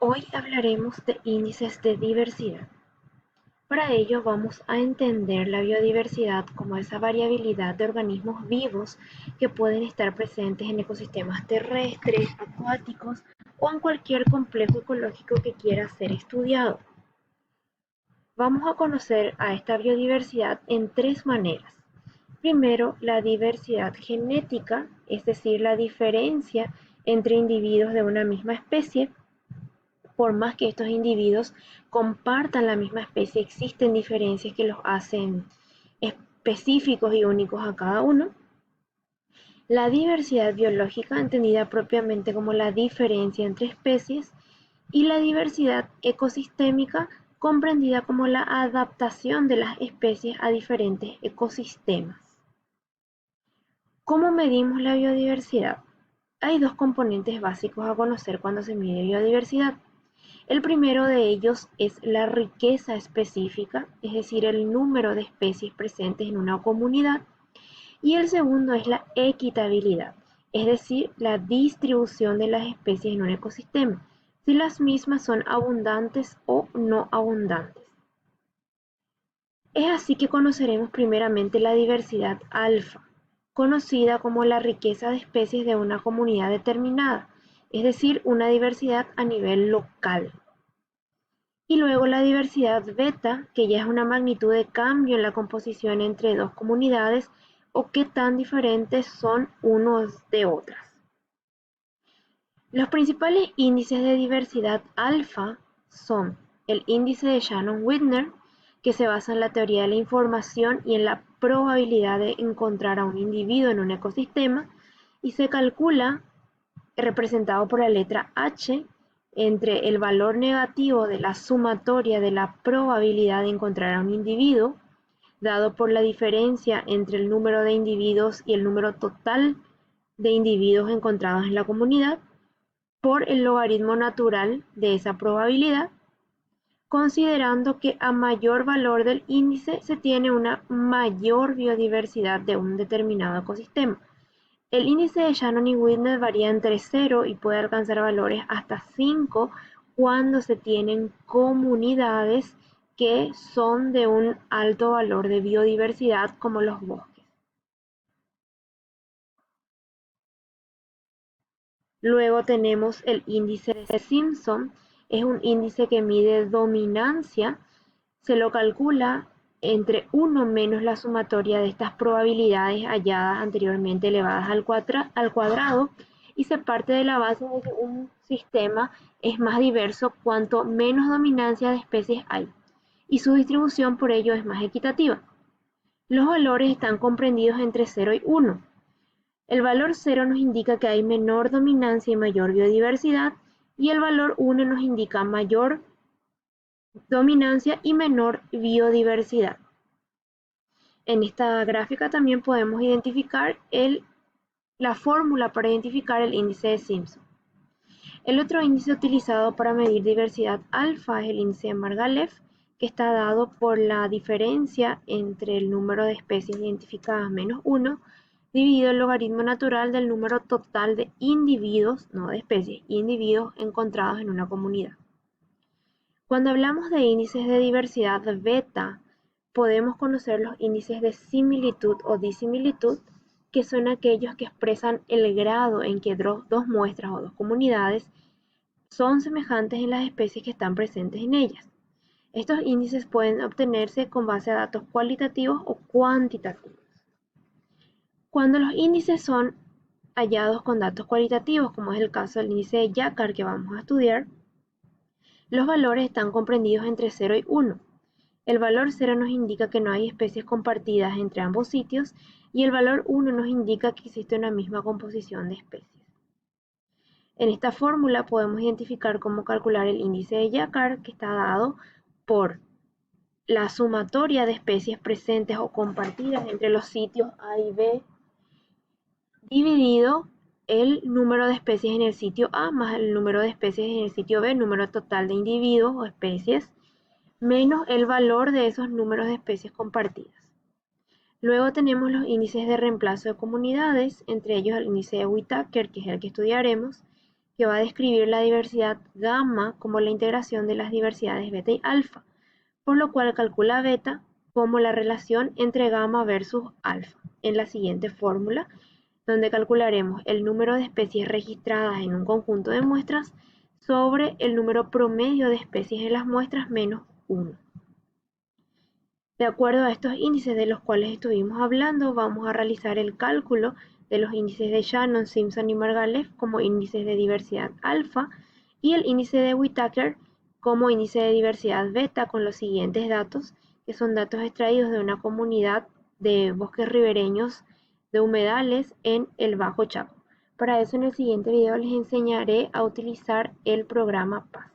Hoy hablaremos de índices de diversidad. Para ello vamos a entender la biodiversidad como esa variabilidad de organismos vivos que pueden estar presentes en ecosistemas terrestres, acuáticos o en cualquier complejo ecológico que quiera ser estudiado. Vamos a conocer a esta biodiversidad en tres maneras. Primero, la diversidad genética, es decir, la diferencia entre individuos de una misma especie. Por más que estos individuos compartan la misma especie, existen diferencias que los hacen específicos y únicos a cada uno. La diversidad biológica, entendida propiamente como la diferencia entre especies, y la diversidad ecosistémica, comprendida como la adaptación de las especies a diferentes ecosistemas. ¿Cómo medimos la biodiversidad? Hay dos componentes básicos a conocer cuando se mide biodiversidad. El primero de ellos es la riqueza específica, es decir, el número de especies presentes en una comunidad, y el segundo es la equitabilidad, es decir, la distribución de las especies en un ecosistema, si las mismas son abundantes o no abundantes. Es así que conoceremos primeramente la diversidad alfa, conocida como la riqueza de especies de una comunidad determinada, es decir, una diversidad a nivel local. Y luego la diversidad beta, que ya es una magnitud de cambio en la composición entre dos comunidades o qué tan diferentes son unos de otras. Los principales índices de diversidad alfa son el índice de Shannon-Widner, que se basa en la teoría de la información y en la probabilidad de encontrar a un individuo en un ecosistema, y se calcula, representado por la letra H, entre el valor negativo de la sumatoria de la probabilidad de encontrar a un individuo, dado por la diferencia entre el número de individuos y el número total de individuos encontrados en la comunidad, por el logaritmo natural de esa probabilidad, considerando que a mayor valor del índice se tiene una mayor biodiversidad de un determinado ecosistema. El índice de Shannon y Widner varía entre 0 y puede alcanzar valores hasta 5 cuando se tienen comunidades que son de un alto valor de biodiversidad, como los bosques. Luego tenemos el índice de Simpson, es un índice que mide dominancia, se lo calcula entre 1 menos la sumatoria de estas probabilidades halladas anteriormente elevadas al cuadrado, y se parte de la base de que un sistema es más diverso cuanto menos dominancia de especies hay, y su distribución por ello es más equitativa. Los valores están comprendidos entre 0 y 1. El valor 0 nos indica que hay menor dominancia y mayor biodiversidad, y el valor 1 nos indica mayor dominancia y menor biodiversidad. En esta gráfica también podemos identificar la fórmula para identificar el índice de Simpson. El otro índice utilizado para medir diversidad alfa es el índice de Margalef, que está dado por la diferencia entre el número de especies identificadas menos 1 dividido el logaritmo natural del número total de individuos, no de especies, individuos encontrados en una comunidad. Cuando hablamos de índices de diversidad beta, podemos conocer los índices de similitud o disimilitud, que son aquellos que expresan el grado en que dos muestras o dos comunidades son semejantes en las especies que están presentes en ellas. Estos índices pueden obtenerse con base a datos cualitativos o cuantitativos. Cuando los índices son hallados con datos cualitativos, como es el caso del índice de Jacquard que vamos a estudiar, los valores están comprendidos entre 0 y 1. El valor 0 nos indica que no hay especies compartidas entre ambos sitios, y el valor 1 nos indica que existe una misma composición de especies. En esta fórmula podemos identificar cómo calcular el índice de Jacquard, que está dado por la sumatoria de especies presentes o compartidas entre los sitios A y B, dividido el número de especies en el sitio A más el número de especies en el sitio B, número total de individuos o especies, menos el valor de esos números de especies compartidas. Luego tenemos los índices de reemplazo de comunidades, entre ellos el índice de Whittaker, que es el que estudiaremos, que va a describir la diversidad gamma como la integración de las diversidades beta y alfa, por lo cual calcula beta como la relación entre gamma versus alfa en la siguiente fórmula, donde calcularemos el número de especies registradas en un conjunto de muestras sobre el número promedio de especies en las muestras menos 1. De acuerdo a estos índices de los cuales estuvimos hablando, vamos a realizar el cálculo de los índices de Shannon, Simpson y Margalef como índices de diversidad alfa y el índice de Whittaker como índice de diversidad beta con los siguientes datos, que son datos extraídos de una comunidad de bosques ribereños de humedales en el Bajo Chaco. Para eso en el siguiente video les enseñaré a utilizar el programa PAS.